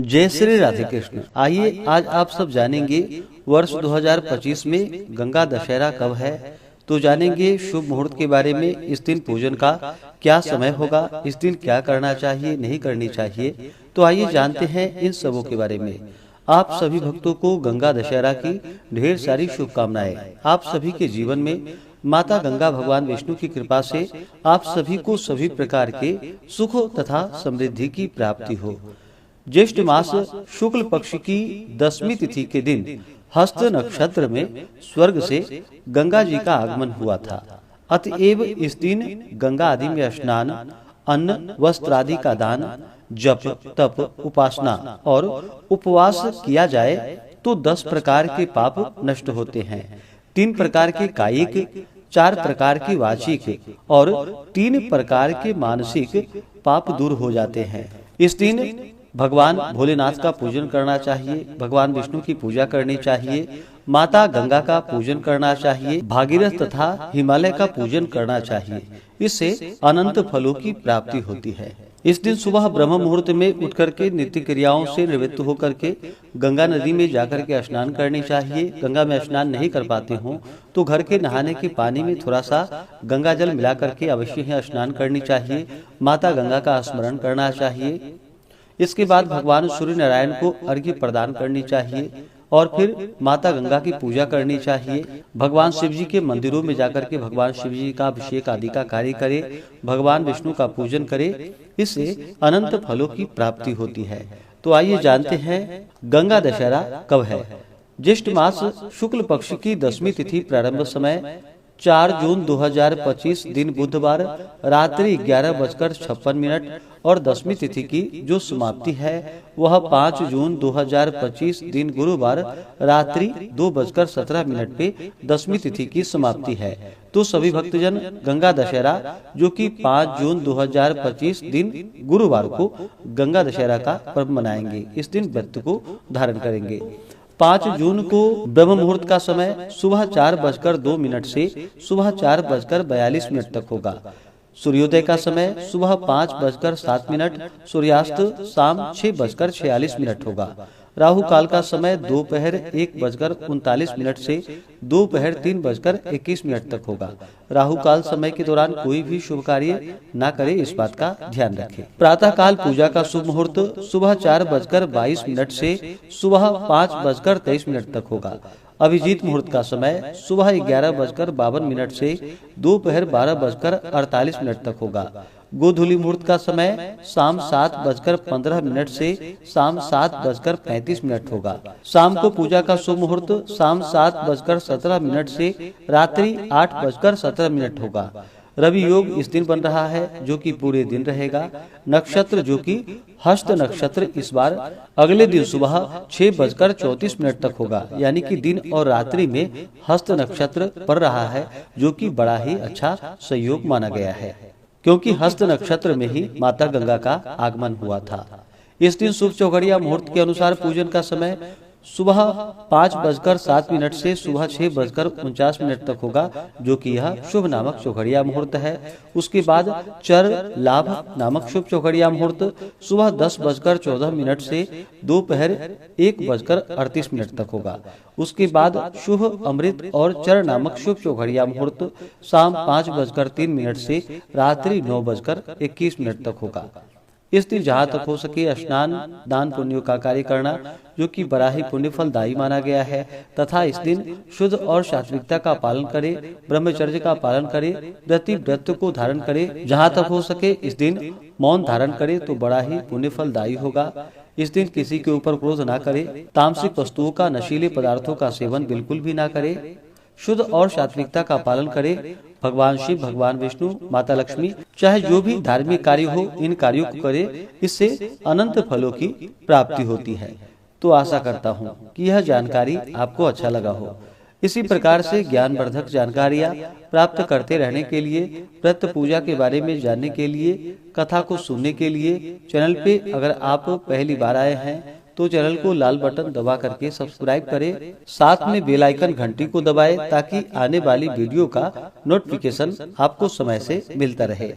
जय श्री राधे कृष्ण। आइए आज आप सब जानेंगे वर्ष 2025 में गंगा दशहरा कब है। तो जानेंगे शुभ मुहूर्त के बारे में, इस दिन पूजन का क्या समय होगा, इस दिन क्या करना चाहिए नहीं करनी चाहिए। तो आइए जानते हैं इन सबों के बारे में। आप सभी भक्तों को गंगा दशहरा की ढेर सारी शुभकामनाएं। आप सभी के जीवन में माता गंगा भगवान विष्णु की कृपा से आप सभी को सभी प्रकार के सुख तथा समृद्धि की प्राप्ति हो। ज्येष्ठ मास शुक्ल पक्ष की 10वीं तिथि के दिन हस्त नक्षत्र में स्वर्ग से गंगा जी का आगमन हुआ था। अतएव इस दिन गंगा आदि में स्नान, अन्न वस्त्र आदि का दान, जप तप उपासना और उपवास किया जाए तो 10 प्रकार के पाप नष्ट होते हैं। 3 प्रकार के कायिक, 4 प्रकार के वाचिक और 3 प्रकार के मानसिक पाप दूर हो जाते हैं। इस दिन भगवान भोलेनाथ का पूजन करना चाहिए, भगवान विष्णु की पूजा करनी चाहिए, माता गंगा का पूजन करना चाहिए, भागीरथ तथा हिमालय का पूजन करना चाहिए। इससे अनंत फलों की प्राप्ति होती है। इस दिन सुबह ब्रह्म मुहूर्त में उठकर के नित्य क्रियाओं से निवृत्त होकर के गंगा नदी में जाकर के स्नान करनी चाहिए। गंगा में स्नान नहीं कर पाते हो तो घर के नहाने के पानी में थोड़ा सा गंगा जल मिला करके अवश्य ही स्नान करनी चाहिए। माता गंगा का स्मरण करना चाहिए। इसके बाद भगवान सूर्य नारायण को अर्घ्य प्रदान करनी चाहिए और फिर माता गंगा की पूजा करनी चाहिए। भगवान शिव जी के मंदिरों में जाकर के भगवान शिव जी का अभिषेक आदि का कार्य करे, भगवान विष्णु का पूजन करे। इससे अनंत फलों की प्राप्ति होती है। तो आइए जानते हैं गंगा दशहरा कब है। ज्येष्ठ मास शुक्ल पक्ष की 10वीं तिथि प्रारंभ समय 4 जून 2025 दिन बुधवार रात्रि 11:56 और 10वीं तिथि की जो समाप्ति है वह 5 जून 2025 दिन गुरुवार रात्रि 2:17 पे 10वीं तिथि की समाप्ति है। तो सभी भक्तजन गंगा दशहरा जो कि 5 जून 2025 दिन गुरुवार को गंगा दशहरा का पर्व मनाएंगे। इस दिन व्रत को धारण करेंगे। 5 जून को ब्रह्म मुहूर्त का समय सुबह 4:02 से सुबह 4:42 तक होगा। सूर्योदय का समय सुबह 5:07, सूर्यास्त शाम 6:46 होगा। राहु काल का समय दोपहर 1:39 से दोपहर 3:21 तक होगा। राहु काल समय के दौरान कोई भी शुभ कार्य न करे, इस बात का ध्यान रखें। प्रातः काल पूजा का शुभ मुहूर्त सुबह 4:22 से सुबह 5:23 तक होगा। अभिजीत मुहूर्त का समय सुबह 11:52 से दोपहर 12:48 तक होगा। गोधूली मुहूर्त का समय शाम 7:15 से शाम 7:35 होगा। शाम को पूजा का शुभ मुहूर्त शाम 7:17 से रात्रि 8:17 होगा। रवि योग इस दिन बन रहा है जो कि पूरे दिन रहेगा। नक्षत्र जो कि हस्त नक्षत्र इस बार अगले दिन सुबह 6:34 तक होगा। यानी कि दिन और रात्रि में हस्त नक्षत्र पड़ रहा है जो कि बड़ा ही अच्छा संयोग माना गया है, क्योंकि हस्त नक्षत्र में ही माता गंगा का आगमन हुआ था। इस दिन शुभ चौघड़िया मुहूर्त के अनुसार पूजन का समय सुबह 5:07 से सुबह 6:49 तक होगा, जो कि यह शुभ नामक चौघड़िया मुहूर्त है। उसके बाद चर लाभ नामक शुभ चौघड़िया मुहूर्त सुबह 10:14 से दोपहर 1:38 तक होगा। उसके बाद शुभ अमृत और चर नामक शुभ चौघड़िया मुहूर्त शाम 5:03 से रात्रि 9:21 तक होगा। इस दिन जहाँ तक हो सके स्नान दान पुण्यों का कार्य करना जो कि बड़ा ही पुण्य फलदायी माना गया है, तथा इस दिन शुद्ध और सात्विकता का पालन करे, ब्रह्मचर्य का पालन करे, व्रत को धारण करे। जहाँ तक हो सके इस दिन मौन धारण करे तो बड़ा ही पुण्य फलदायी होगा। इस दिन किसी के ऊपर क्रोध ना करे, तामसिक वस्तुओं का नशीले पदार्थों का सेवन बिल्कुल भी ना करे, शुद्ध और सात्विकता का पालन करे। भगवान शिव, भगवान विष्णु, माता लक्ष्मी, चाहे जो भी धार्मिक कार्य हो इन कार्यों को करे, इससे अनंत फलों की प्राप्ति होती है। तो आशा करता हूँ कि यह जानकारी आपको अच्छा लगा हो। इसी प्रकार से ज्ञानवर्धक जानकारियाँ प्राप्त करते रहने के लिए, व्रत पूजा के बारे में जानने के लिए, कथा को सुनने के लिए चैनल पे अगर आप पहली बार आए हैं तो चैनल को लाल बटन दबा करके सब्सक्राइब करें, साथ में बेल आइकन घंटी को दबाएं ताकि आने वाली वीडियो का नोटिफिकेशन आपको समय से मिलता रहे।